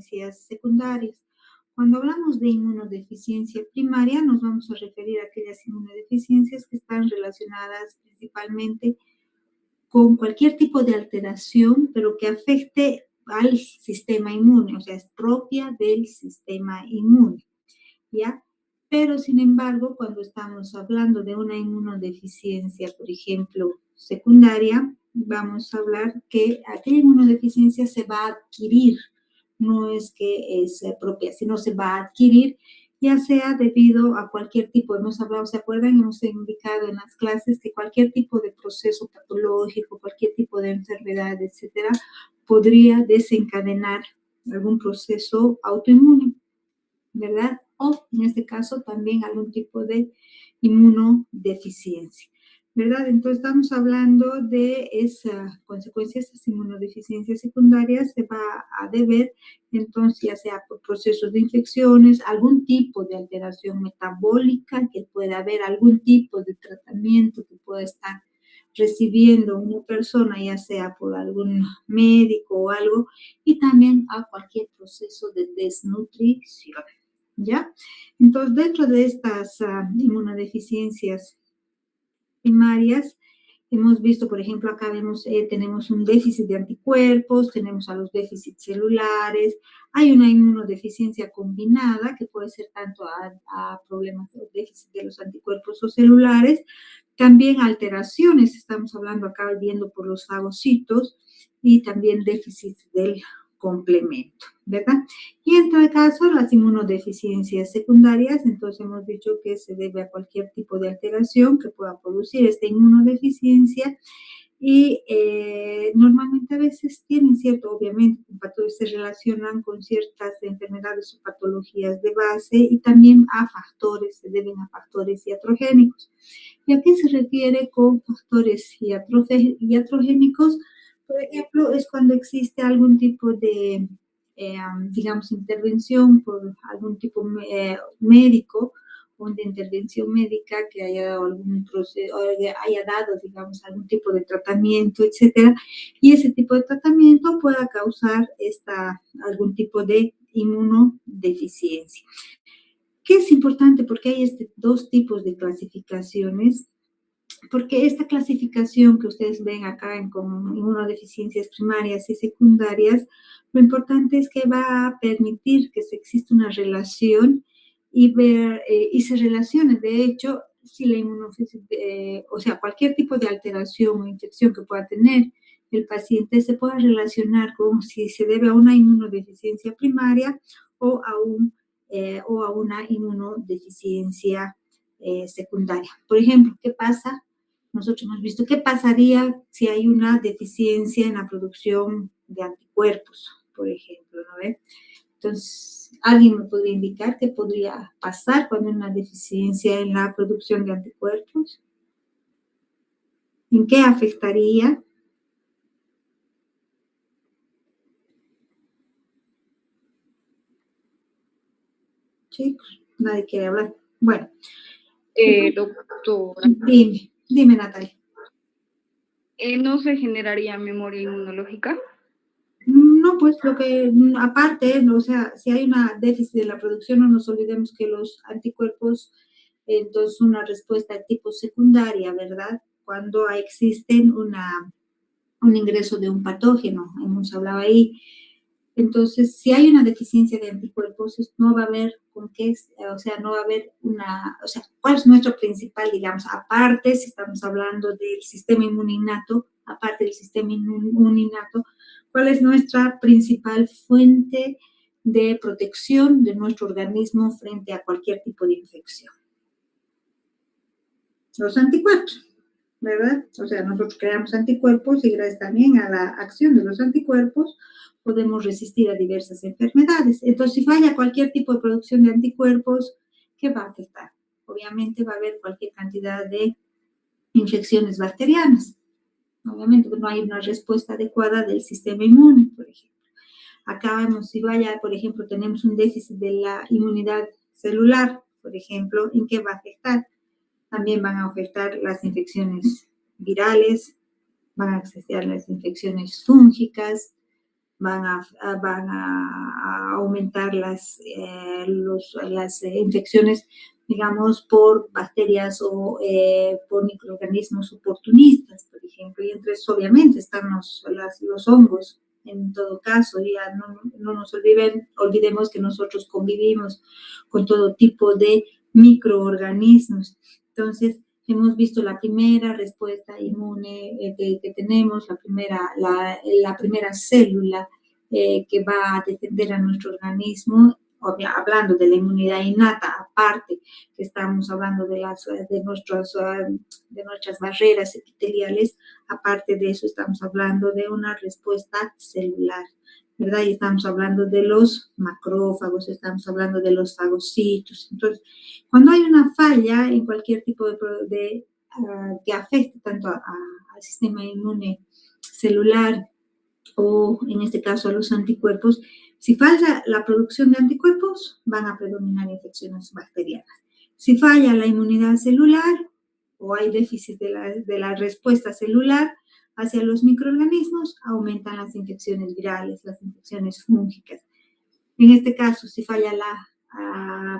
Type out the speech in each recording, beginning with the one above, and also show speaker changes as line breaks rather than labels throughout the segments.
secundarias. Cuando hablamos de inmunodeficiencia primaria, nos vamos a referir a aquellas inmunodeficiencias que están relacionadas principalmente con cualquier tipo de alteración, pero que afecte al sistema inmune, o sea, es propia del sistema inmune, ¿ya? Pero, sin embargo, cuando estamos hablando de una inmunodeficiencia, por ejemplo, secundaria, vamos a hablar que aquella inmunodeficiencia se va a adquirir, no es que es propia, sino se va a adquirir, ya sea debido a cualquier tipo, hemos hablado, ¿se acuerdan? Hemos indicado en las clases que cualquier tipo de proceso patológico, cualquier tipo de enfermedad, etcétera, podría desencadenar algún proceso autoinmune, ¿verdad? O en este caso también algún tipo de inmunodeficiencia, ¿verdad? Entonces estamos hablando de esas consecuencias, esas inmunodeficiencias secundarias se va a deber entonces ya sea por procesos de infecciones, algún tipo de alteración metabólica, que pueda haber algún tipo de tratamiento que pueda estar recibiendo una persona, ya sea por algún médico o algo, y también a cualquier proceso de desnutrición, ¿ya? Entonces, dentro de estas inmunodeficiencias primarias, hemos visto, por ejemplo, acá tenemos un déficit de anticuerpos, tenemos a los déficits celulares, hay una inmunodeficiencia combinada que puede ser tanto a problemas de déficit de los anticuerpos o celulares, también alteraciones, estamos hablando acá viendo por los fagocitos, y también déficit del complemento, ¿verdad? Y en todo caso, las inmunodeficiencias secundarias, entonces hemos dicho que se debe a cualquier tipo de alteración que pueda producir esta inmunodeficiencia y normalmente a veces tienen cierto, obviamente, se relacionan con ciertas enfermedades o patologías de base y también a factores, se deben a factores iatrogénicos. ¿Y a qué se refiere con factores iatrogénicos? Por ejemplo, es cuando existe algún tipo de, digamos, intervención por algún tipo médico o de intervención médica que haya dado algún proceso, haya dado, digamos, algún tipo de tratamiento, etcétera, y ese tipo de tratamiento pueda causar algún tipo de inmunodeficiencia. ¿Qué es importante? Porque hay dos tipos de clasificaciones. Porque esta clasificación que ustedes ven acá como inmunodeficiencias primarias y secundarias, lo importante es que va a permitir que se exista una relación y se relacione. De hecho, si la o sea, cualquier tipo de alteración o infección que pueda tener el paciente se pueda relacionar con si se debe a una inmunodeficiencia primaria o a una inmunodeficiencia secundaria. Por ejemplo, ¿qué pasa? Nosotros hemos visto qué pasaría si hay una deficiencia en la producción de anticuerpos, por ejemplo, ¿no ve? Entonces, ¿alguien me podría indicar qué podría pasar cuando hay una deficiencia en la producción de anticuerpos? ¿En qué afectaría? Chicos, nadie quiere hablar. Bueno.
Doctora.
Dime, Natalia.
¿No se generaría memoria inmunológica?
No, pues lo que, aparte, o sea, si hay una déficit de la producción, no nos olvidemos que los anticuerpos, entonces una respuesta de tipo secundaria, ¿verdad? Cuando existen un ingreso de un patógeno, hemos hablado ahí. Entonces, si hay una deficiencia de anticuerpos, no va a haber con qué, o sea, no va a haber o sea, ¿cuál es nuestro principal, digamos, aparte, si estamos hablando del sistema inmune innato, aparte del sistema inmune innato, cuál es nuestra principal fuente de protección de nuestro organismo frente a cualquier tipo de infección? Los anticuerpos, ¿verdad? O sea, nosotros creamos anticuerpos y gracias también a la acción de los anticuerpos podemos resistir a diversas enfermedades. Entonces, si falla cualquier tipo de producción de anticuerpos, ¿qué va a afectar? Obviamente va a haber cualquier cantidad de infecciones bacterianas. Obviamente no hay una respuesta adecuada del sistema inmune, por ejemplo. Acá vemos, si por ejemplo, tenemos un déficit de la inmunidad celular, por ejemplo, ¿en qué va a afectar? También van a afectar las infecciones virales, van a afectar las infecciones fúngicas, van a aumentar las infecciones, digamos, por bacterias o por microorganismos oportunistas, por ejemplo, y entre eso obviamente están los hongos. En todo caso, ya no nos olvidemos que nosotros convivimos con todo tipo de microorganismos. Entonces, hemos visto la primera respuesta inmune que tenemos, la primera célula que va a defender a nuestro organismo, hablando de la inmunidad innata, aparte que estamos hablando de nuestras barreras epiteliales, aparte de eso estamos hablando de una respuesta celular, ¿verdad? Y estamos hablando de los macrófagos, estamos hablando de los fagocitos. Entonces, cuando hay una falla en cualquier tipo que afecte tanto al sistema inmune celular o en este caso a los anticuerpos, si falla la producción de anticuerpos, van a predominar infecciones bacterianas. Si falla la inmunidad celular o hay déficit de la respuesta celular hacia los microorganismos, aumentan las infecciones virales, las infecciones fúngicas. En este caso, si falla la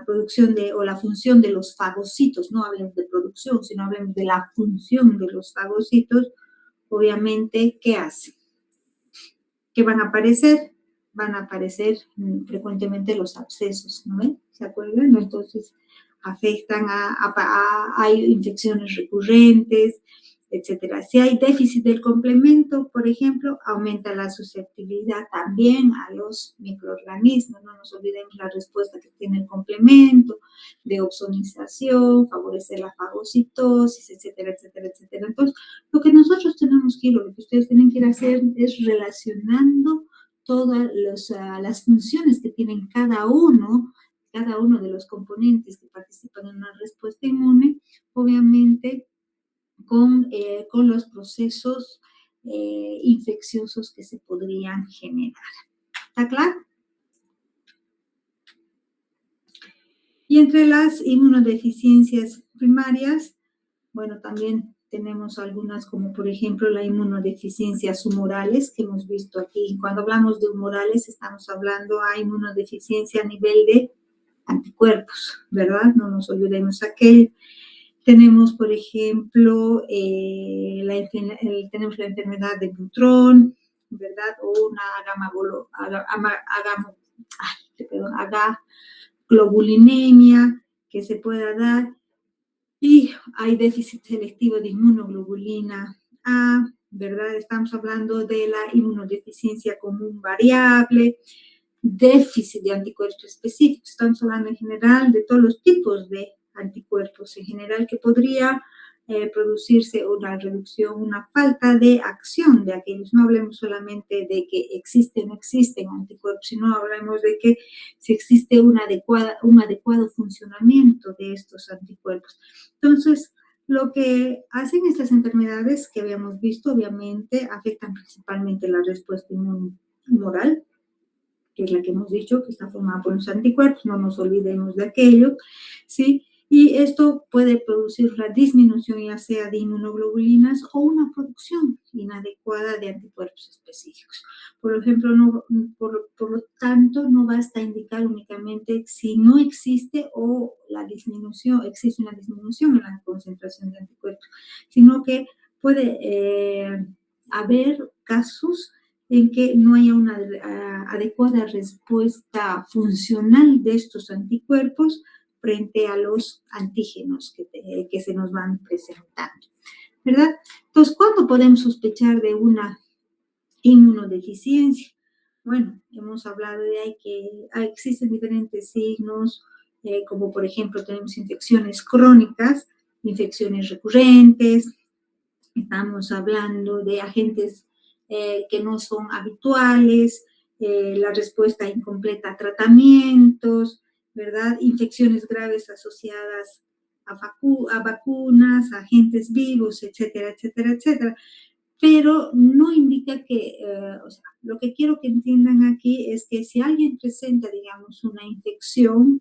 producción o la función de los fagocitos, no hablemos de producción, sino hablemos de la función de los fagocitos, obviamente, ¿qué hace? ¿Qué van a aparecer? Van a aparecer frecuentemente los abscesos, ¿no ven? ¿Se acuerdan? Entonces, afectan hay infecciones recurrentes, etcétera. Si hay déficit del complemento, por ejemplo, aumenta la susceptibilidad también a los microorganismos. No nos olvidemos la respuesta que tiene el complemento de opsonización, favorecer la fagocitosis, etcétera, etcétera, etcétera. Entonces, lo que nosotros tenemos que ir, o lo que ustedes tienen que ir a hacer es relacionando todas las funciones que tienen cada uno de los componentes que participan en una respuesta inmune, obviamente con los procesos infecciosos que se podrían generar. ¿Está claro? Y entre las inmunodeficiencias primarias, bueno, también tenemos algunas como por ejemplo la inmunodeficiencias humorales que hemos visto aquí. Cuando hablamos de humorales estamos hablando de inmunodeficiencia a nivel de anticuerpos, ¿verdad? No nos olvidemos aquello. Tenemos, por ejemplo, tenemos la enfermedad de Butrón, ¿verdad? O una agaglobulinemia que se pueda dar. Y hay déficit selectivo de inmunoglobulina A, ¿verdad? Estamos hablando de la inmunodeficiencia común variable, déficit de anticuerpos específicos. Estamos hablando en general de todos los tipos de anticuerpos en general que podría producirse una reducción, una falta de acción de aquellos. No hablemos solamente de que existen o no existen anticuerpos, sino hablemos de que si existe un adecuado funcionamiento de estos anticuerpos. Entonces, lo que hacen estas enfermedades que habíamos visto, obviamente, afectan principalmente la respuesta inmunomoral, que es la que hemos dicho, que está formada por los anticuerpos, no nos olvidemos de aquello, ¿sí? Y esto puede producir una disminución ya sea de inmunoglobulinas o una producción inadecuada de anticuerpos específicos. Por ejemplo, por lo tanto, no basta indicar únicamente si no existe o existe una disminución en la concentración de anticuerpos, sino que puede haber casos en que no haya una adecuada respuesta funcional de estos anticuerpos frente a los antígenos que se nos van presentando, ¿verdad? Entonces, ¿cuándo podemos sospechar de una inmunodeficiencia? Bueno, hemos hablado de que existen diferentes signos, como por ejemplo tenemos infecciones crónicas, infecciones recurrentes, estamos hablando de agentes que no son habituales, la respuesta incompleta a tratamientos, ¿verdad? Infecciones graves asociadas a vacunas, a agentes vivos, etcétera, etcétera, etcétera. Pero no indica que, o sea, lo que quiero que entiendan aquí es que si alguien presenta, digamos, una infección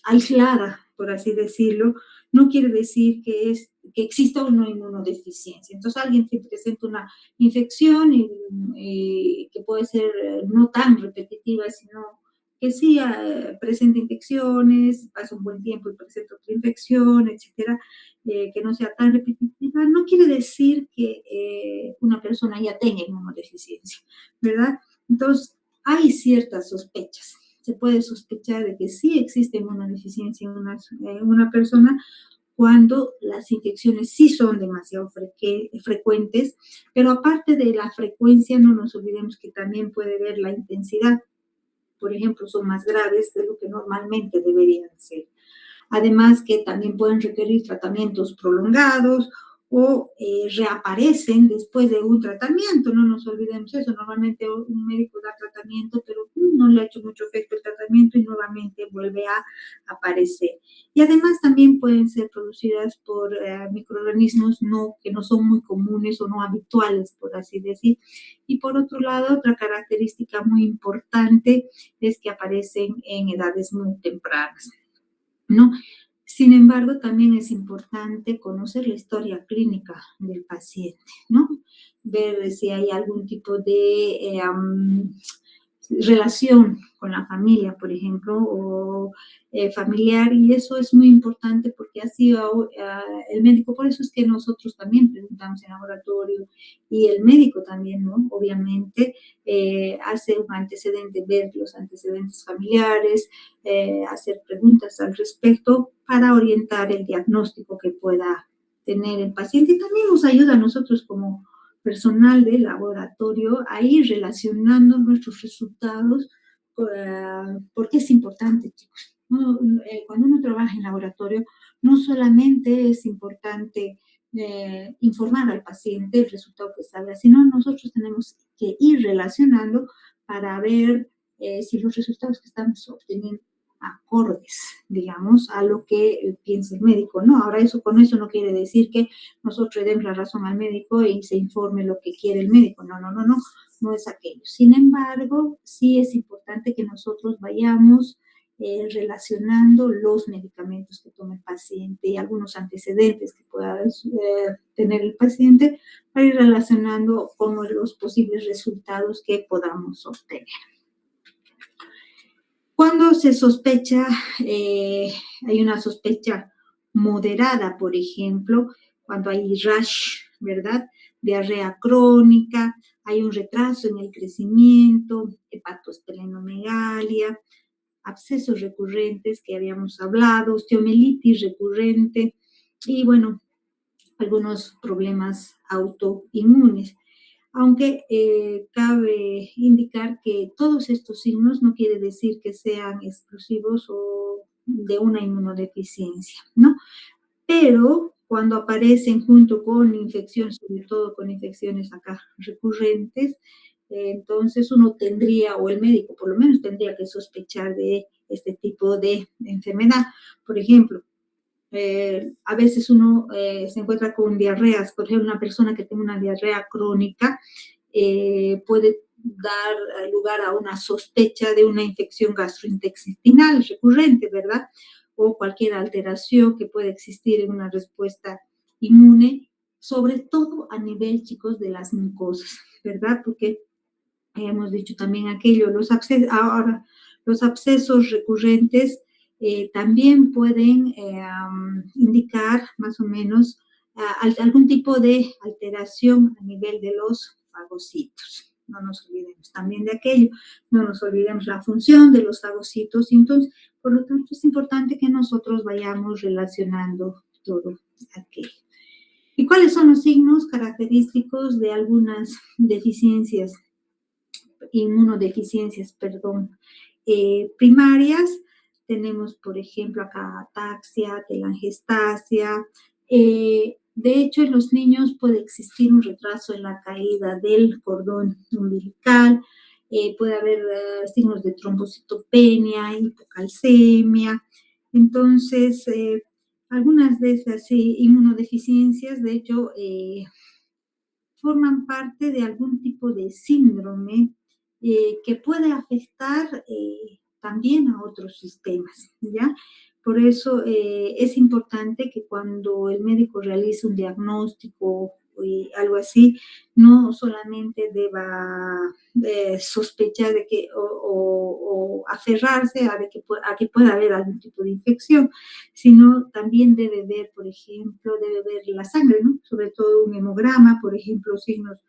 aislada, por así decirlo, no quiere decir que que exista una inmunodeficiencia. Entonces, alguien que presenta una infección que puede ser no tan repetitiva, sino que sí presenta infecciones, pasa un buen tiempo y presenta otra infección, etcétera, que no sea tan repetitiva, no quiere decir que una persona ya tenga inmunodeficiencia, ¿verdad? Entonces, hay ciertas sospechas. Se puede sospechar de que sí existe inmunodeficiencia en una persona cuando las infecciones sí son demasiado frecuentes, pero aparte de la frecuencia, no nos olvidemos que también puede ver la intensidad. Por ejemplo, son más graves de lo que normalmente deberían ser. Además que también pueden requerir tratamientos prolongados o reaparecen después de un tratamiento, no nos olvidemos eso. Normalmente un médico da tratamiento, pero no le ha hecho mucho efecto el tratamiento y nuevamente vuelve a aparecer. Y además también pueden ser producidas por microorganismos que no son muy comunes o no habituales, por así decir. Y por otro lado, otra característica muy importante es que aparecen en edades muy tempranas, ¿no? Sin embargo, también es importante conocer la historia clínica del paciente, ¿no? Ver si hay algún tipo de relación con la familia, por ejemplo, o familiar, y eso es muy importante porque así el médico, por eso es que nosotros también preguntamos en laboratorio y el médico también, ¿no? Obviamente hace un antecedente, ver los antecedentes familiares, hacer preguntas al respecto para orientar el diagnóstico que pueda tener el paciente y también nos ayuda a nosotros como personal de laboratorio a ir relacionando nuestros resultados, porque es importante, chicos. Cuando uno trabaja en laboratorio, no solamente es importante informar al paciente el resultado que salga, sino nosotros tenemos que ir relacionando para ver si los resultados que estamos obteniendo acordes, digamos, a lo que piensa el médico, ¿no? Ahora, con eso no quiere decir que nosotros le demos la razón al médico y se informe lo que quiere el médico, no es aquello. Sin embargo, sí es importante que nosotros vayamos relacionando los medicamentos que toma el paciente y algunos antecedentes que pueda tener el paciente para ir relacionando con los posibles resultados que podamos obtener. Cuando se sospecha, hay una sospecha moderada, por ejemplo, cuando hay rash, ¿verdad? Diarrea crónica, hay un retraso en el crecimiento, hepatosplenomegalia, abscesos recurrentes que habíamos hablado, osteomelitis recurrente y, bueno, algunos problemas autoinmunes. Aunque cabe indicar que todos estos signos no quiere decir que sean exclusivos o de una inmunodeficiencia, ¿no? Pero cuando aparecen junto con infecciones, sobre todo con infecciones acá recurrentes, entonces uno tendría, o el médico por lo menos tendría que sospechar de este tipo de enfermedad. Por ejemplo, a veces uno se encuentra con diarreas, por ejemplo, una persona que tiene una diarrea crónica puede dar lugar a una sospecha de una infección gastrointestinal recurrente, ¿verdad? O cualquier alteración que pueda existir en una respuesta inmune, sobre todo a nivel, chicos, de las mucosas, ¿verdad? Porque hemos dicho también aquello, los abscesos recurrentes también pueden indicar más o menos algún tipo de alteración a nivel de los fagocitos. No nos olvidemos también de aquello, no nos olvidemos la función de los fagocitos. Entonces, por lo tanto, es importante que nosotros vayamos relacionando todo aquello. ¿Y cuáles son los signos característicos de algunas inmunodeficiencias primarias? Tenemos, por ejemplo, acá ataxia, telangiectasia. De hecho, en los niños puede existir un retraso en la caída del cordón umbilical, puede haber signos de trombocitopenia, hipocalcemia. Entonces, algunas de esas inmunodeficiencias, de hecho, forman parte de algún tipo de síndrome que puede afectar también a otros sistemas, ¿ya? Por eso es importante que cuando el médico realice un diagnóstico o algo así, no solamente deba sospechar de que o aferrarse a que pueda haber algún tipo de infección, sino también debe ver, por ejemplo, debe ver la sangre, ¿no? Sobre todo un hemograma, por ejemplo, signos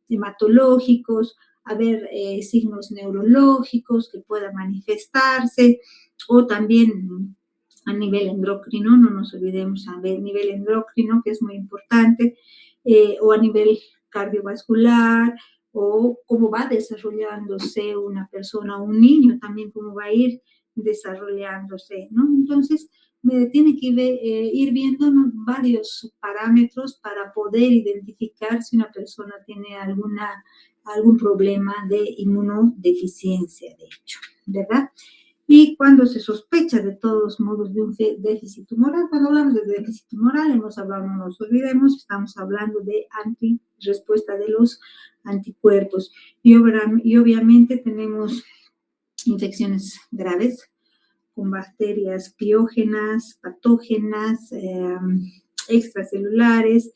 hematológicos, a ver signos neurológicos que puedan manifestarse, o también a nivel endocrino, no nos olvidemos a nivel endocrino, que es muy importante, o a nivel cardiovascular, o cómo va desarrollándose una persona o un niño, también cómo va a ir desarrollándose, ¿no? Entonces, tiene que ir viendo varios parámetros para poder identificar si una persona tiene algún problema de inmunodeficiencia, de hecho, ¿verdad? Y cuando se sospecha de todos modos de un déficit tumoral, cuando hablamos de déficit tumoral, hemos hablado, no nos olvidemos, estamos hablando de respuesta de los anticuerpos. Y obviamente tenemos infecciones graves con bacterias piógenas, patógenas, extracelulares,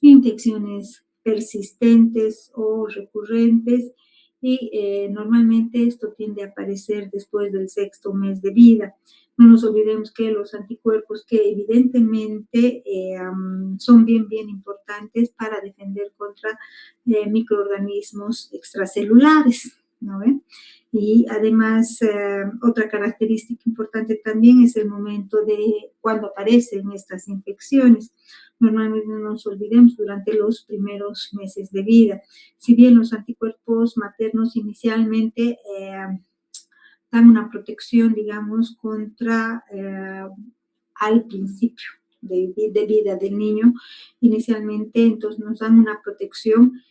infecciones persistentes o recurrentes, y normalmente esto tiende a aparecer después del 6º mes de vida. No nos olvidemos que los anticuerpos, que evidentemente son bien importantes para defender contra microorganismos extracelulares, ¿no ven? Y además, otra característica importante también es el momento de cuando aparecen estas infecciones. Normalmente no nos olvidemos durante los primeros meses de vida. Si bien los anticuerpos maternos inicialmente dan una protección, digamos, contra al principio de vida del niño, inicialmente, entonces nos dan una protección.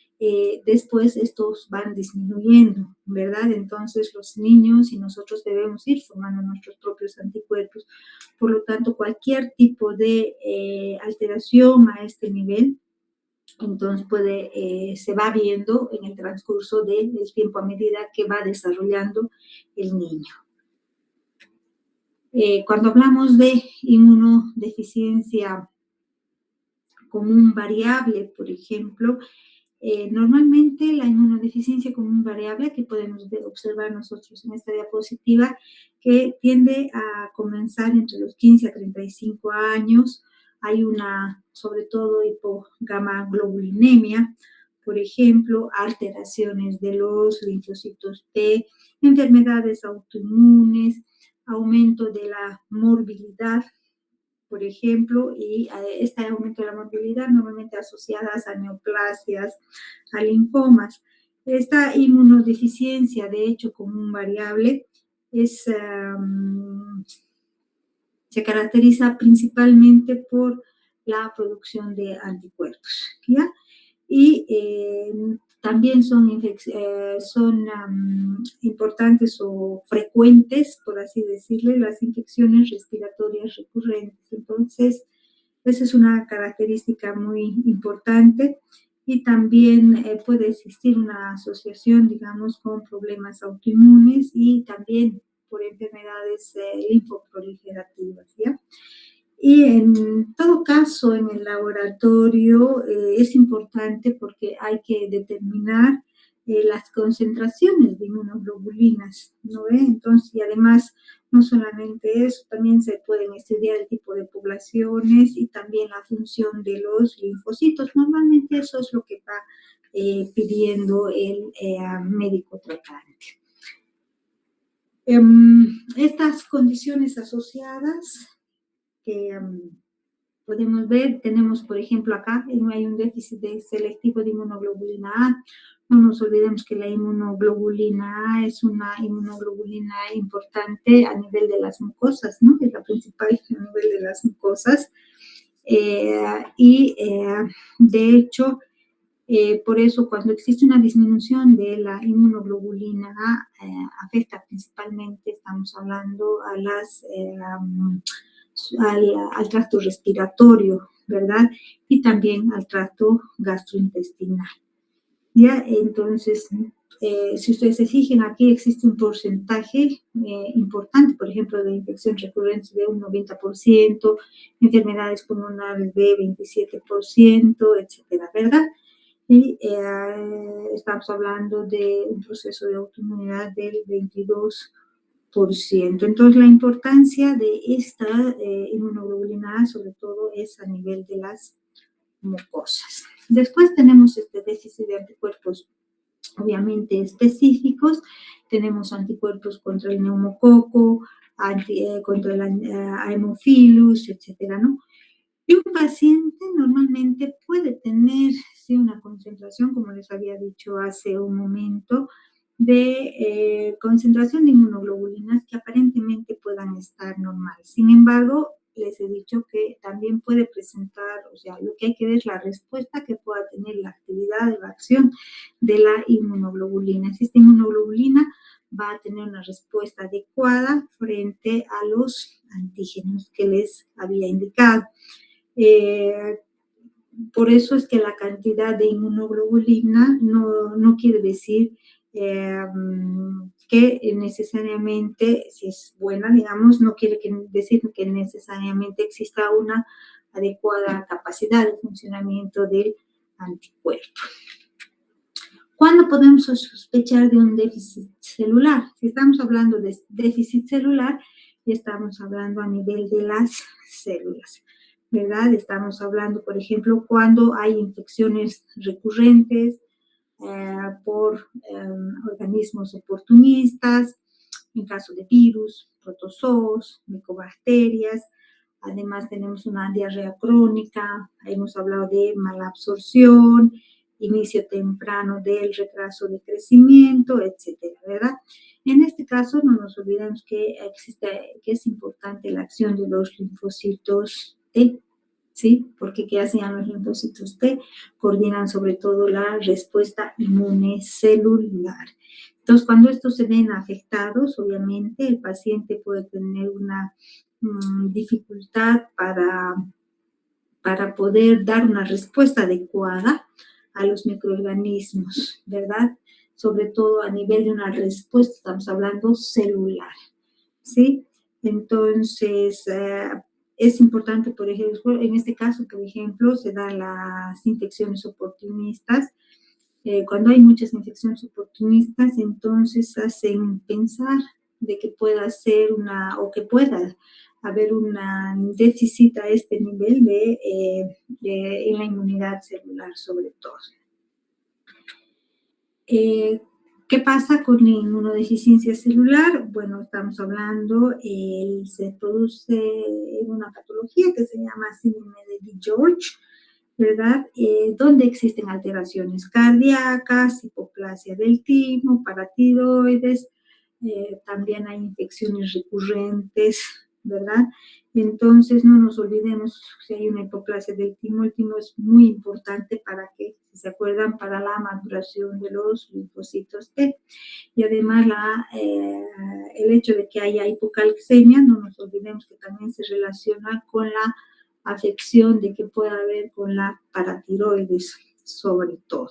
Después estos van disminuyendo, ¿verdad? Entonces los niños y nosotros debemos ir formando nuestros propios anticuerpos. Por lo tanto, cualquier tipo de alteración a este nivel, entonces se va viendo en el transcurso del tiempo a medida que va desarrollando el niño. Cuando hablamos de inmunodeficiencia común variable, por ejemplo, normalmente la inmunodeficiencia común variable que podemos observar nosotros en esta diapositiva, que tiende a comenzar entre los 15 a 35 años, hay sobre todo hipogamaglobulinemia, por ejemplo, alteraciones de los linfocitos T, enfermedades autoinmunes, aumento de la morbilidad, por ejemplo, y este aumento de la morbilidad normalmente asociadas a neoplasias, a linfomas. Esta inmunodeficiencia, de hecho, común variable, se caracteriza principalmente por la producción de anticuerpos, ¿ya? Y también son importantes o frecuentes, por así decirlo, las infecciones respiratorias recurrentes. Entonces, esa es una característica muy importante, y también puede existir una asociación, digamos, con problemas autoinmunes y también por enfermedades linfoproliferativas, ¿ya? Y en todo caso, en el laboratorio es importante porque hay que determinar las concentraciones de inmunoglobulinas, ¿no ve? Entonces, y además, no solamente eso, también se pueden estudiar el tipo de poblaciones y también la función de los linfocitos. Normalmente eso es lo que va pidiendo el médico tratante. Estas condiciones asociadas que podemos ver, tenemos por ejemplo acá, hay un déficit selectivo de inmunoglobulina A. No nos olvidemos que la inmunoglobulina A es una inmunoglobulina importante a nivel de las mucosas, ¿no? Es la principal a nivel de las mucosas. De hecho, por eso cuando existe una disminución de la inmunoglobulina A, afecta principalmente, estamos hablando a al tracto respiratorio, ¿verdad? Y también al tracto gastrointestinal. ¿Ya? Entonces, Si ustedes se fijan, aquí existe un porcentaje importante, por ejemplo, de infección recurrente de un 90%, enfermedades pulmonares de 27%, etcétera, ¿verdad? Y estamos hablando de un proceso de autoinmunidad del 22%. Entonces, la importancia de esta inmunoglobulina A, sobre todo, es a nivel de las mucosas. Después tenemos este déficit de anticuerpos obviamente específicos. Tenemos anticuerpos contra el neumococo, contra el Haemophilus, etcétera, ¿no? Y un paciente normalmente puede tener, sí, una concentración, como les había dicho hace un momento, de concentración de inmunoglobulinas que aparentemente puedan estar normales. Sin embargo, les he dicho que también puede presentar, o sea, lo que hay que ver es la respuesta que pueda tener la actividad de la acción de la inmunoglobulina. Si esta inmunoglobulina va a tener una respuesta adecuada frente a los antígenos que les había indicado. Por eso es que la cantidad de inmunoglobulina no quiere decir que necesariamente, si es buena, digamos, no quiere decir que necesariamente exista una adecuada capacidad de funcionamiento del anticuerpo. ¿Cuándo podemos sospechar de un déficit celular? Si estamos hablando de déficit celular, ya estamos hablando a nivel de las células, ¿verdad? Estamos hablando, por ejemplo, cuando hay infecciones recurrentes por organismos oportunistas, en caso de virus, protozoos, micobacterias. Además tenemos una diarrea crónica, hemos hablado de mala absorción, inicio temprano del retraso de crecimiento, etcétera, ¿verdad? En este caso no nos olvidemos que es importante la acción de los linfocitos T, ¿sí? Porque ¿qué hacen los linfocitos T? Coordinan sobre todo la respuesta inmune celular. Entonces, cuando estos se ven afectados, obviamente el paciente puede tener una dificultad para poder dar una respuesta adecuada a los microorganismos, ¿verdad? Sobre todo a nivel de una respuesta, estamos hablando celular, ¿sí? Entonces, es importante, por ejemplo, en este caso, por ejemplo, se dan las infecciones oportunistas. Cuando hay muchas infecciones oportunistas, entonces hacen pensar de que pueda ser o que pueda haber un déficit a este nivel en la inmunidad celular, sobre todo. ¿Qué pasa con la inmunodeficiencia celular? Bueno, estamos hablando, se produce una patología que se llama síndrome de George, ¿verdad? Donde existen alteraciones cardíacas, hipoplasia del timo, paratiroides, también hay infecciones recurrentes, ¿verdad? Entonces, no nos olvidemos si hay una hipoplasia del timo. El timo es muy importante para que, si se acuerdan, para la maduración de los linfocitos T. Y además, el hecho de que haya hipocalcemia, no nos olvidemos que también se relaciona con la afección de que pueda haber con la paratiroides, sobre todo.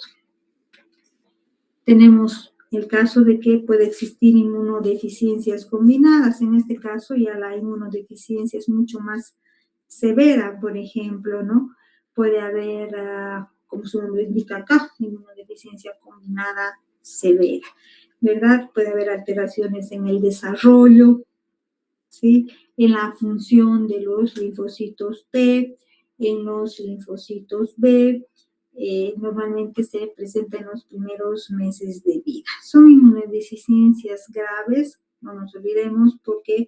Tenemos el caso de que puede existir inmunodeficiencias combinadas. En este caso ya la inmunodeficiencia es mucho más severa, por ejemplo, ¿no? Puede haber, como su nombre indica acá, inmunodeficiencia combinada severa, ¿verdad? Puede haber alteraciones en el desarrollo, ¿sí? En la función de los linfocitos T, en los linfocitos B, normalmente se presenta en los primeros meses de vida. Son inmunodeficiencias graves, no nos olvidemos, porque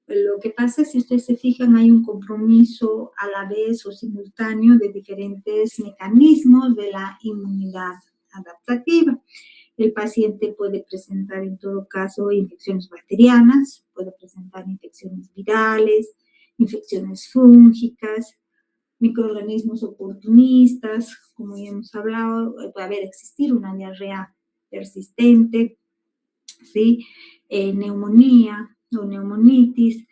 lo que pasa es, si ustedes se fijan, hay un compromiso a la vez o simultáneo de diferentes mecanismos de la inmunidad adaptativa. El paciente puede presentar en todo caso infecciones bacterianas, puede presentar infecciones virales, infecciones fúngicas, microorganismos oportunistas, como ya hemos hablado, puede existir una diarrea persistente, ¿sí? Neumonía o neumonitis,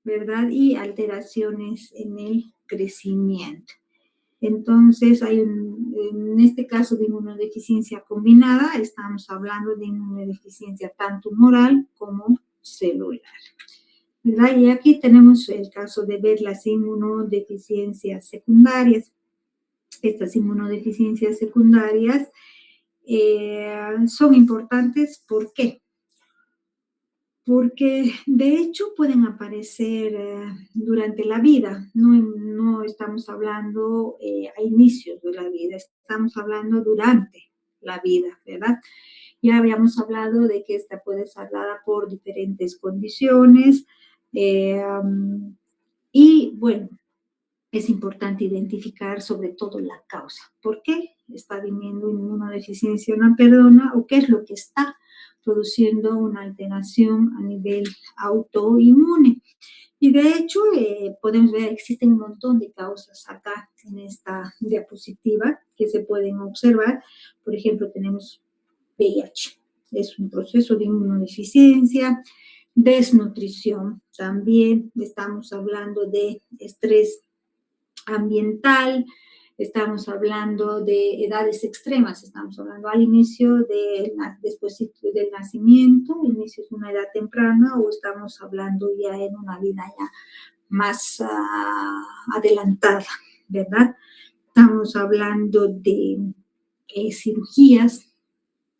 ¿verdad? Y alteraciones en el crecimiento. Entonces, en este caso de inmunodeficiencia combinada, estamos hablando de inmunodeficiencia tanto humoral como celular, ¿verdad? Y aquí tenemos el caso de ver las inmunodeficiencias secundarias. Estas inmunodeficiencias secundarias son importantes. ¿Por qué? Porque de hecho pueden aparecer durante la vida, no estamos hablando a inicios de la vida, estamos hablando durante la vida, ¿verdad? Ya habíamos hablado de que esta puede ser dada por diferentes condiciones y bueno, es importante identificar sobre todo la causa. ¿Por qué está viniendo inmunodeficiencia una persona o qué es lo que está produciendo una alteración a nivel autoinmune? Y de hecho, podemos ver, existen un montón de causas acá en esta diapositiva que se pueden observar. Por ejemplo, tenemos VIH, es un proceso de inmunodeficiencia, desnutrición, también estamos hablando de estrés ambiental, estamos hablando de edades extremas, estamos hablando al inicio después del nacimiento, inicio de una edad temprana, o estamos hablando ya en una vida ya más adelantada, ¿verdad? Estamos hablando de cirugías,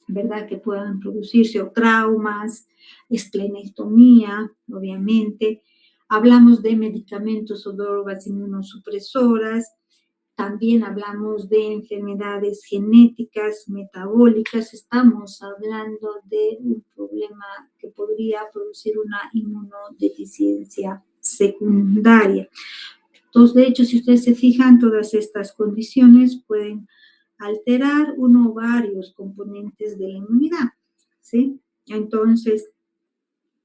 ¿verdad? Que puedan producirse, o traumas, esplenectomía, obviamente. Hablamos de medicamentos o drogas inmunosupresoras. También hablamos de enfermedades genéticas, metabólicas. Estamos hablando de un problema que podría producir una inmunodeficiencia secundaria. Entonces, de hecho, si ustedes se fijan, todas estas condiciones pueden alterar uno o varios componentes de la inmunidad, ¿sí? Entonces,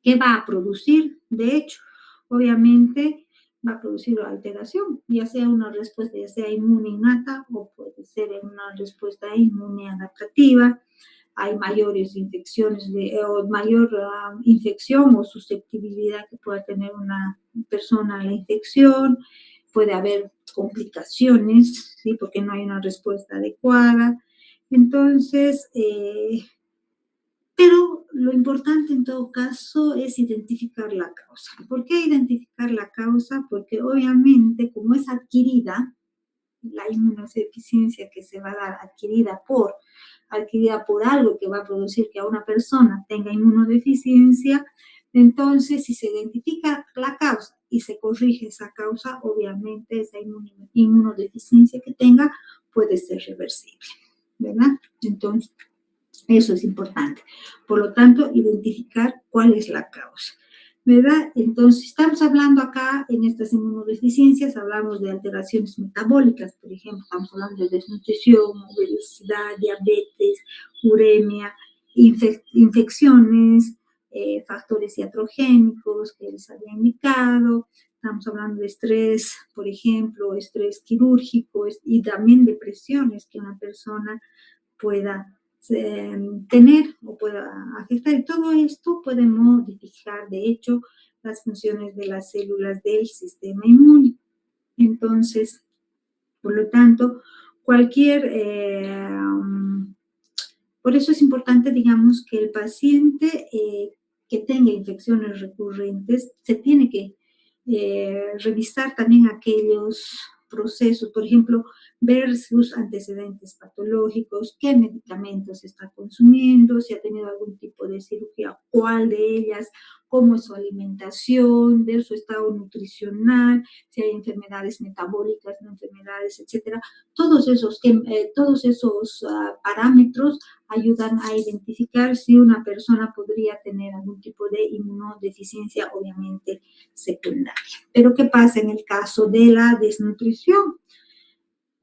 ¿qué va a producir? De hecho, obviamente va a producir una alteración, ya sea una respuesta, ya sea inmune innata o puede ser una respuesta inmune adaptativa. Hay mayores infecciones o mayor infección o susceptibilidad que pueda tener una persona a la infección. Puede haber complicaciones, ¿sí? Porque no hay una respuesta adecuada. Entonces, pero lo importante en todo caso es identificar la causa. ¿Por qué identificar la causa? Porque obviamente como es adquirida, la inmunodeficiencia que se va a dar adquirida por algo que va a producir que a una persona tenga inmunodeficiencia, entonces si se identifica la causa y se corrige esa causa, obviamente esa inmunodeficiencia que tenga puede ser reversible, ¿verdad? Entonces, eso es importante. Por lo tanto, identificar cuál es la causa, ¿verdad? Entonces, estamos hablando acá en estas inmunodeficiencias, hablamos de alteraciones metabólicas, por ejemplo, estamos hablando de desnutrición, obesidad, diabetes, uremia, infecciones, factores iatrogénicos que les había indicado. Estamos hablando de estrés, por ejemplo, estrés quirúrgico y también depresiones que una persona pueda tener o pueda afectar. Y todo esto puede modificar, de hecho, las funciones de las células del sistema inmune. Entonces, por lo tanto, por eso es importante, digamos, que el paciente que tenga infecciones recurrentes, se tiene que revisar también aquellos procesos, por ejemplo, ver sus antecedentes patológicos, qué medicamentos está consumiendo, si ha tenido algún tipo de cirugía, cuál de ellas, cómo es su alimentación, ver su estado nutricional, si hay enfermedades metabólicas, no enfermedades, etcétera. Todos esos parámetros ayudan a identificar si una persona podría tener algún tipo de inmunodeficiencia, obviamente secundaria. Pero ¿qué pasa en el caso de la desnutrición?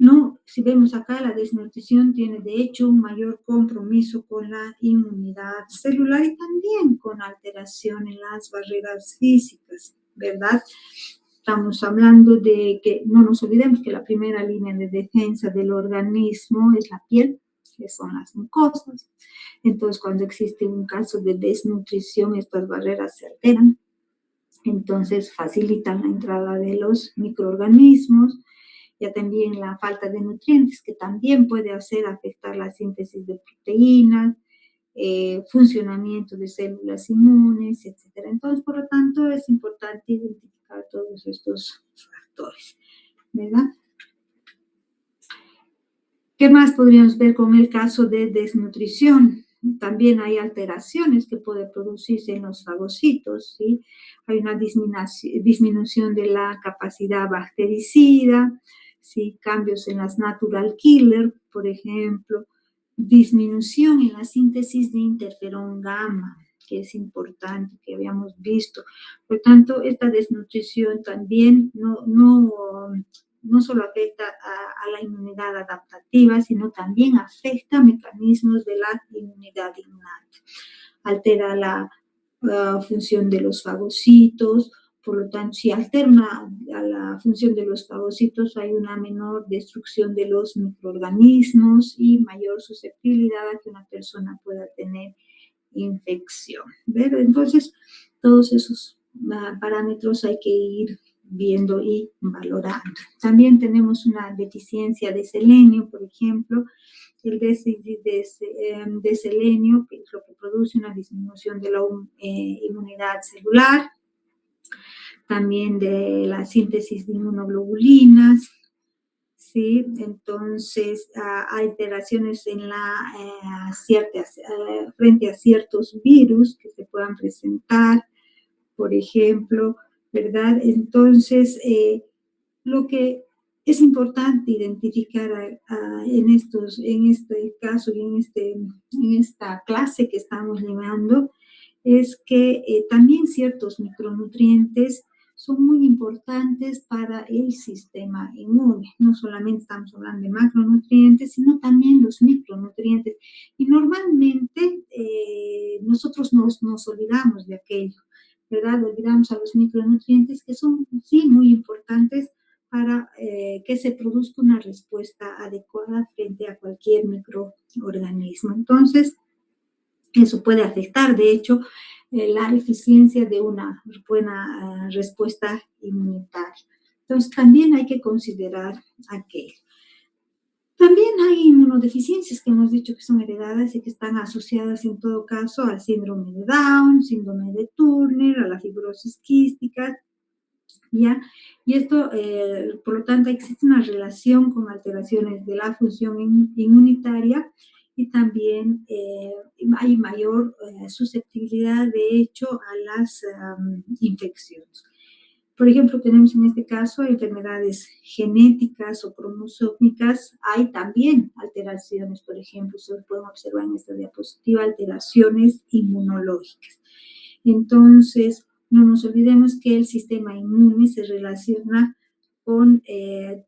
No, si vemos acá, la desnutrición tiene de hecho un mayor compromiso con la inmunidad celular y también con alteración en las barreras físicas, ¿verdad? Estamos hablando de que no nos olvidemos que la primera línea de defensa del organismo es la piel, que son las mucosas. Entonces, cuando existe un caso de desnutrición, estas barreras se alteran. Entonces, facilitan la entrada de los microorganismos ya también la falta de nutrientes, que también puede hacer afectar la síntesis de proteínas, funcionamiento de células inmunes, etcétera. Entonces, por lo tanto, es importante identificar todos estos factores, ¿verdad? ¿Qué más podríamos ver con el caso de desnutrición? También hay alteraciones que pueden producirse en los fagocitos, ¿sí? Hay una disminución de la capacidad bactericida, ¿sí? Cambios en las natural killer, por ejemplo, disminución en la síntesis de interferón gamma, que es importante, que habíamos visto. Por lo tanto, esta desnutrición también no solo afecta a la inmunidad adaptativa, sino también afecta mecanismos de la inmunidad innata. Altera la función de los fagocitos, por lo tanto, si alterna a la función de los fagocitos, hay una menor destrucción de los microorganismos y mayor susceptibilidad a que una persona pueda tener infección. ¿Ver? Entonces, todos esos parámetros hay que ir viendo y valorando. También tenemos una deficiencia de selenio, por ejemplo, el déficit de selenio, que es lo que produce una disminución de la inmunidad celular, también de la síntesis de inmunoglobulinas, ¿sí? Entonces, alteraciones en frente a ciertos virus que se puedan presentar, por ejemplo, ¿verdad? Entonces, lo que es importante identificar en este caso y en esta clase que estamos llevando es que también ciertos micronutrientes son muy importantes para el sistema inmune. No solamente estamos hablando de macronutrientes, sino también los micronutrientes. Y normalmente nosotros nos olvidamos de aquello, ¿verdad? Olvidamos a los micronutrientes que son, sí, muy importantes para que se produzca una respuesta adecuada frente a cualquier microorganismo. Entonces, eso puede afectar, de hecho, la eficiencia de una buena respuesta inmunitaria. Entonces, también hay que considerar aquello. También hay inmunodeficiencias que hemos dicho que son heredadas y que están asociadas en todo caso al síndrome de Down, síndrome de Turner, a la fibrosis quística, ¿ya? Y esto, por lo tanto, existe una relación con alteraciones de la función inmunitaria y también hay mayor susceptibilidad, de hecho, a las infecciones. Por ejemplo, tenemos en este caso enfermedades genéticas o cromosómicas. Hay también alteraciones, por ejemplo, se pueden observar en esta diapositiva, alteraciones inmunológicas. Entonces, no nos olvidemos que el sistema inmune se relaciona con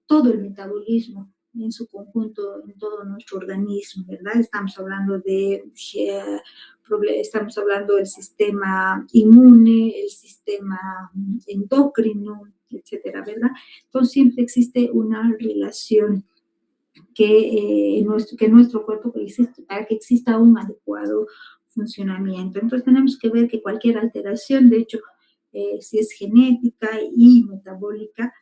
todo el metabolismo en su conjunto, en todo nuestro organismo, ¿verdad? Estamos hablando del sistema inmune, el sistema endocrino, etcétera, ¿verdad? Entonces, siempre existe una relación que nuestro cuerpo existe, para que exista un adecuado funcionamiento. Entonces tenemos que ver que cualquier alteración, de hecho, si es genética y metabólica,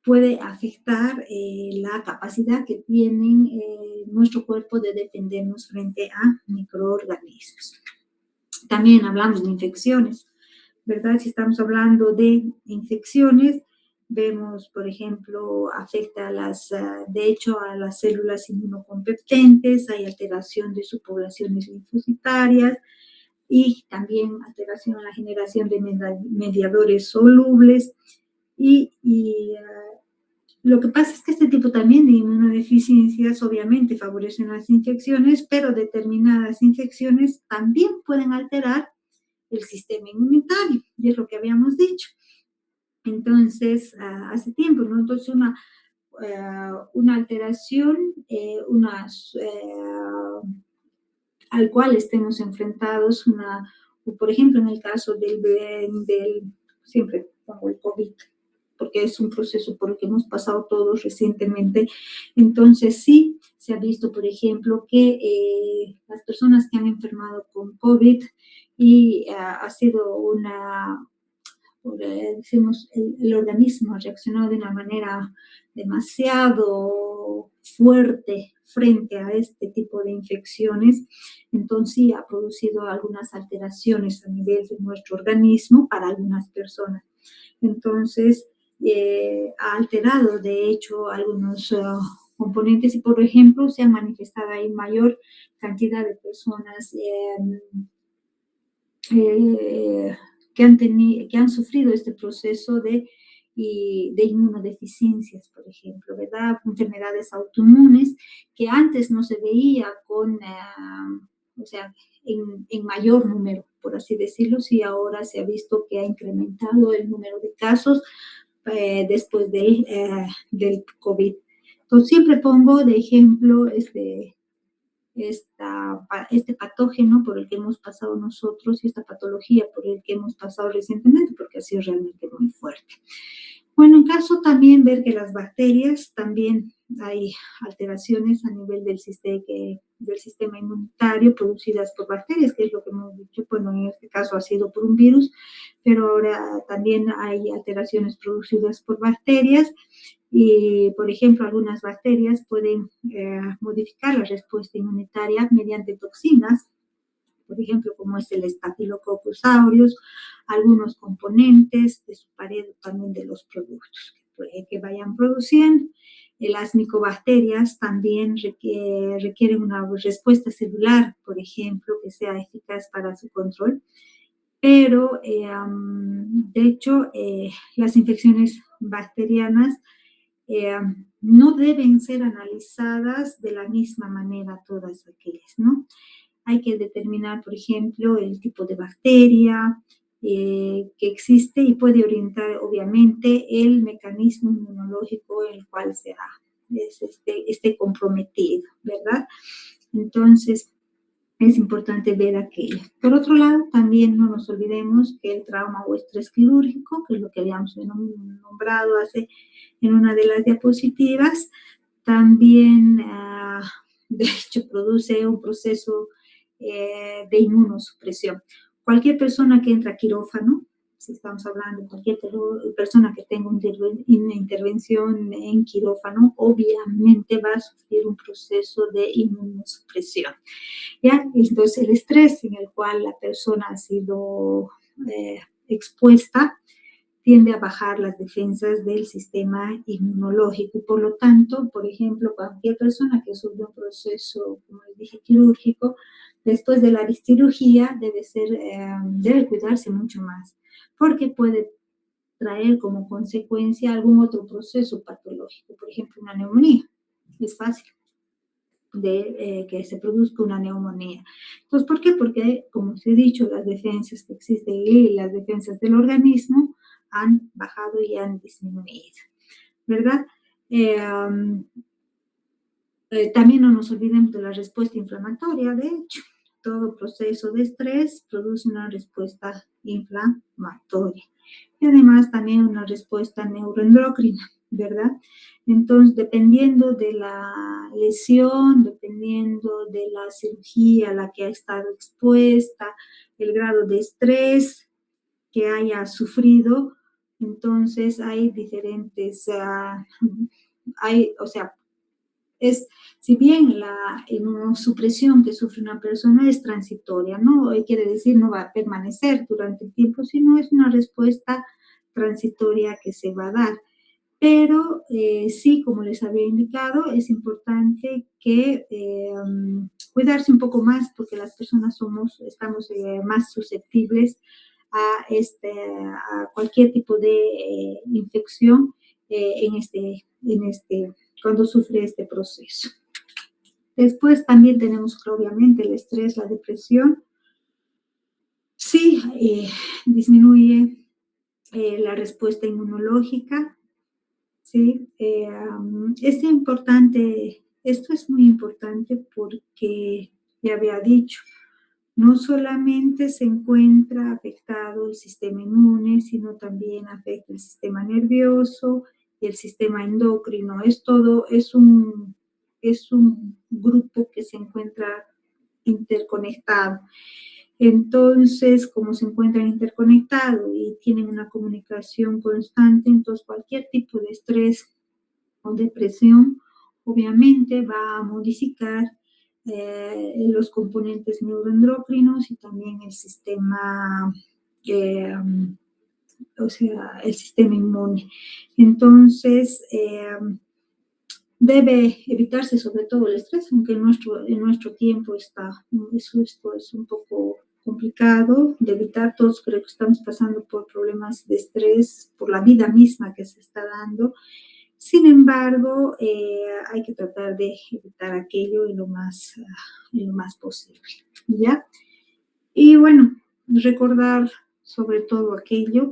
puede afectar la capacidad que tiene nuestro cuerpo de defendernos frente a microorganismos. También hablamos de infecciones, ¿verdad? Si estamos hablando de infecciones, vemos, por ejemplo, afecta de hecho a las células inmunocompetentes, hay alteración de sus poblaciones linfocitarias y también alteración en la generación de mediadores solubles. Lo que pasa es que este tipo también de inmunodeficiencias obviamente favorecen las infecciones, pero determinadas infecciones también pueden alterar el sistema inmunitario, y es lo que habíamos dicho. Entonces, hace tiempo, ¿no? Entonces, una alteración, al cual estemos enfrentados, por ejemplo, en el caso siempre pongo el COVID, porque es un proceso por el que hemos pasado todos recientemente. Entonces, sí, se ha visto, por ejemplo, que las personas que han enfermado con COVID y ha sido decimos, el organismo ha reaccionado de una manera demasiado fuerte frente a este tipo de infecciones, entonces sí ha producido algunas alteraciones a nivel de nuestro organismo para algunas personas. Entonces, ha alterado, de hecho, algunos componentes y, por ejemplo, se ha manifestado ahí mayor cantidad de personas que han sufrido este proceso de inmunodeficiencias, por ejemplo, ¿verdad? Enfermedades autoinmunes que antes no se veía o sea, en mayor número, por así decirlo, sí ahora se ha visto que ha incrementado el número de casos después del COVID. Entonces, siempre pongo de ejemplo este patógeno por el que hemos pasado nosotros y esta patología por el que hemos pasado recientemente, porque ha sido realmente muy fuerte. Bueno, en caso también ver que las bacterias, también hay alteraciones a nivel del sistema inmunitario producidas por bacterias, que es lo que hemos dicho, bueno, en este caso ha sido por un virus, pero ahora también hay alteraciones producidas por bacterias. Y, por ejemplo, algunas bacterias pueden modificar la respuesta inmunitaria mediante toxinas, por ejemplo, como es el Staphylococcus aureus, algunos componentes de su pared también de los productos que vayan produciendo. Las micobacterias también requieren una respuesta celular, por ejemplo, que sea eficaz para su control. Pero, de hecho, las infecciones bacterianas no deben ser analizadas de la misma manera todas aquellas, ¿no? Hay que determinar, por ejemplo, el tipo de bacteria que existe y puede orientar, obviamente, el mecanismo inmunológico en el cual esté comprometido, ¿verdad? Entonces, es importante ver aquello. Por otro lado, también no nos olvidemos que el trauma o estrés quirúrgico, que es lo que habíamos nombrado en una de las diapositivas, también, de hecho, produce un proceso de inmunosupresión. Cualquier persona que entra a quirófano, si estamos hablando de cualquier persona que tenga una intervención en quirófano, obviamente va a sufrir un proceso de inmunosupresión. ¿Ya? Entonces, el estrés en el cual la persona ha sido expuesta tiende a bajar las defensas del sistema inmunológico. Por lo tanto, por ejemplo, cualquier persona que sufre un proceso, como les dije, quirúrgico, después de la cirugía debe cuidarse mucho más, porque puede traer como consecuencia algún otro proceso patológico, por ejemplo, una neumonía. Es fácil que se produzca una neumonía. Entonces, ¿por qué? Porque, como os he dicho, las defensas que existen y las defensas del organismo han bajado y han disminuido, ¿verdad? También no nos olvidemos de la respuesta inflamatoria. De hecho, todo proceso de estrés produce una respuesta inflamatoria y además también una respuesta neuroendocrina, ¿verdad? Entonces, dependiendo de la lesión, dependiendo de la cirugía a la que ha estado expuesta, el grado de estrés que haya sufrido, entonces hay diferentes, si bien la inmunosupresión que sufre una persona es transitoria, ¿no? Quiere decir no va a permanecer durante el tiempo, sino es una respuesta transitoria que se va a dar. Pero sí, como les había indicado, es importante que cuidarse un poco más porque las personas estamos más susceptibles a cualquier tipo de infección cuando sufre este proceso. Después también tenemos, obviamente, el estrés, la depresión. Sí, disminuye la respuesta inmunológica. Sí, esto es muy importante porque, ya había dicho, no solamente se encuentra afectado el sistema inmune, sino también afecta el sistema nervioso y el sistema endocrino. Es un grupo que se encuentra interconectado. Entonces, como se encuentran interconectados y tienen una comunicación constante, entonces cualquier tipo de estrés o depresión obviamente va a modificar los componentes neuroendocrinos y también el sistema, o sea, el sistema inmune. Entonces, debe evitarse sobre todo el estrés, aunque en nuestro tiempo esto es un poco complicado de evitar. Todos creo que estamos pasando por problemas de estrés, por la vida misma que se está dando. Sin embargo, hay que tratar de evitar aquello en lo más posible, ¿ya? Y bueno, recordar sobre todo aquello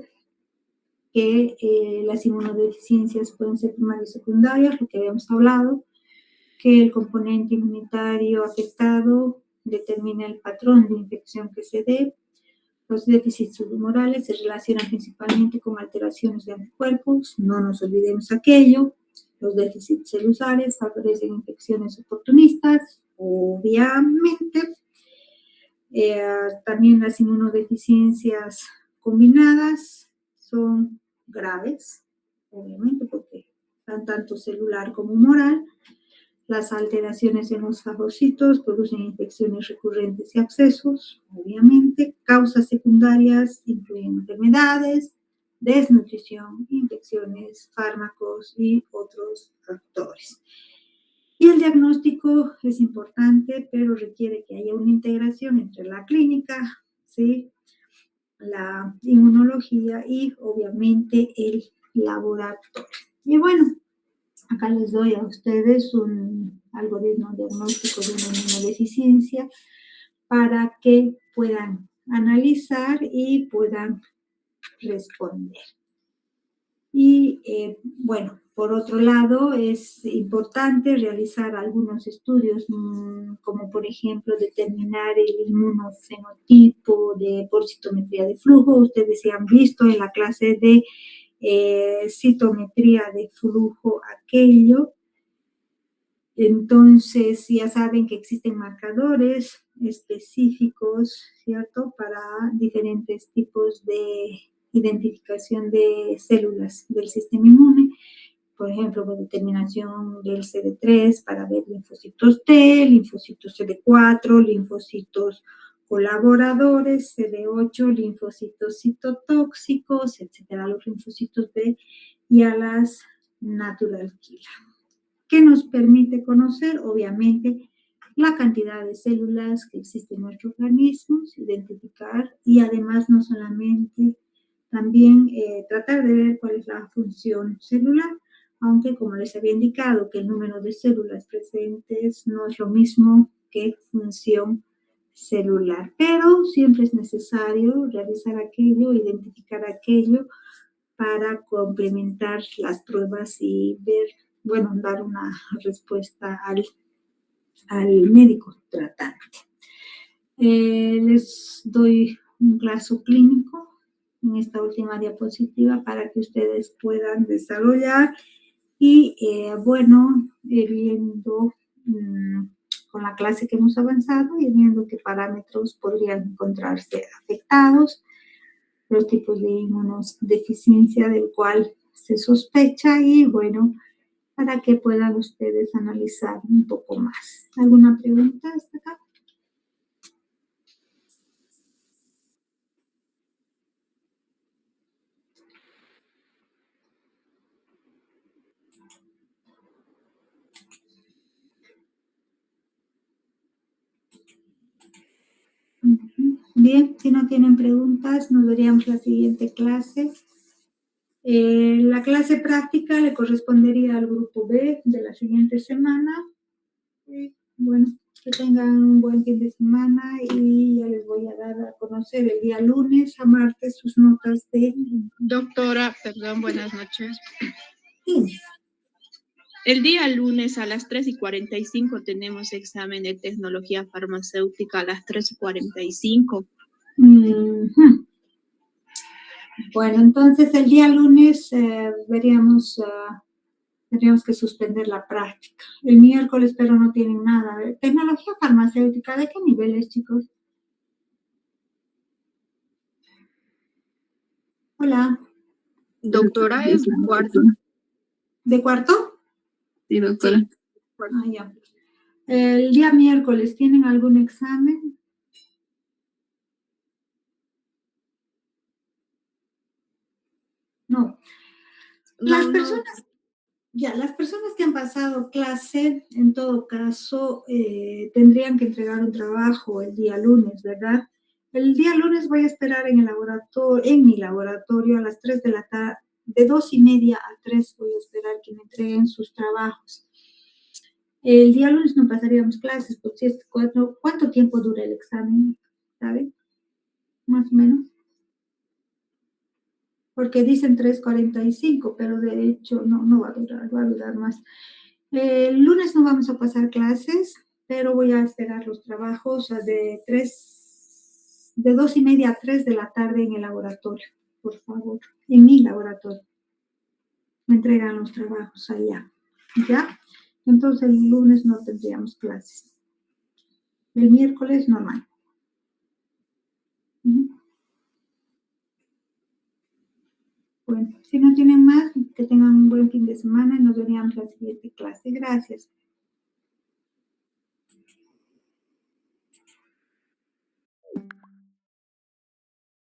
que las inmunodeficiencias pueden ser primarias y secundarias, lo que habíamos hablado, que el componente inmunitario afectado determina el patrón de infección que se dé. Los déficits humorales se relacionan principalmente con alteraciones de anticuerpos, no nos olvidemos aquello. Los déficits celulares favorecen infecciones oportunistas, obviamente. También las inmunodeficiencias combinadas son graves, obviamente, porque están tanto celular como humoral. Las alteraciones en los fagocitos producen infecciones recurrentes y abscesos, obviamente. Causas secundarias incluyen enfermedades, desnutrición, infecciones, fármacos y otros factores. Y el diagnóstico es importante, pero requiere que haya una integración entre la clínica, ¿sí?, la inmunología y obviamente el laboratorio. Y bueno, acá les doy a ustedes un algoritmo diagnóstico de una inmunodeficiencia para que puedan analizar y puedan responder. Y bueno, por otro lado, es importante realizar algunos estudios, como por ejemplo determinar el inmunofenotipo por citometría de flujo. Ustedes ya han visto en la clase de citometría de flujo aquello. Entonces, ya saben que existen marcadores específicos, ¿cierto?, para diferentes tipos de identificación de células del sistema inmune. Por ejemplo, la determinación del CD3 para ver linfocitos T, linfocitos CD4, linfocitos colaboradores, CD8, linfocitos citotóxicos, etcétera, los linfocitos B y a las natural killer. ¿Qué nos permite conocer? Obviamente, la cantidad de células que existen en nuestro organismo, identificar y además no solamente también tratar de ver cuál es la función celular, aunque como les había indicado que el número de células presentes no es lo mismo que función celular, pero siempre es necesario realizar aquello, identificar aquello para complementar las pruebas y ver, bueno, dar una respuesta al médico tratante. Les doy un caso clínico en esta última diapositiva para que ustedes puedan desarrollar y, bueno, viendo con la clase que hemos avanzado y viendo qué parámetros podrían encontrarse afectados, los tipos de inmunodeficiencia del cual se sospecha y, bueno, para que puedan ustedes analizar un poco más. ¿Alguna pregunta hasta acá? Bien, si no tienen preguntas, nos veríamos la siguiente clase. La clase práctica le correspondería al grupo B de la siguiente semana. Bueno, que tengan un buen fin de semana y ya les voy a dar a conocer el día lunes a martes sus notas de...
Doctora, perdón, buenas noches.
Sí.
El día lunes a las 3:45 tenemos examen de tecnología farmacéutica a las 3:45.
Bueno, entonces el día lunes tendríamos que suspender la práctica. El miércoles, pero no tienen nada. Tecnología farmacéutica, ¿de qué niveles, chicos? Hola.
Doctora, es cuarto.
¿De cuarto?
Sí, doctora.
Ah, ya. El día miércoles, ¿tienen algún examen? No. Las
No,
personas, ya, las personas que han pasado clase, en todo caso, tendrían que entregar un trabajo el día lunes, ¿verdad? El día lunes voy a esperar en el laboratorio, en mi laboratorio a las 3 de la tarde, de 2:30 a 3 voy a esperar que me entreguen sus trabajos. El día lunes no pasaríamos clases, pues si es ¿cuánto tiempo dura el examen? ¿Sabe? Más o menos. Porque dicen 3:45, pero de hecho no va a durar más. El lunes no vamos a pasar clases, pero voy a esperar los trabajos de 2:30 a 3 de la tarde en el laboratorio, por favor, en mi laboratorio. Me entregan los trabajos allá, ¿ya? Entonces el lunes no tendríamos clases. El miércoles normal. Bueno, si no tienen más, que tengan un buen fin de semana y nos veríamos la siguiente clase. Gracias.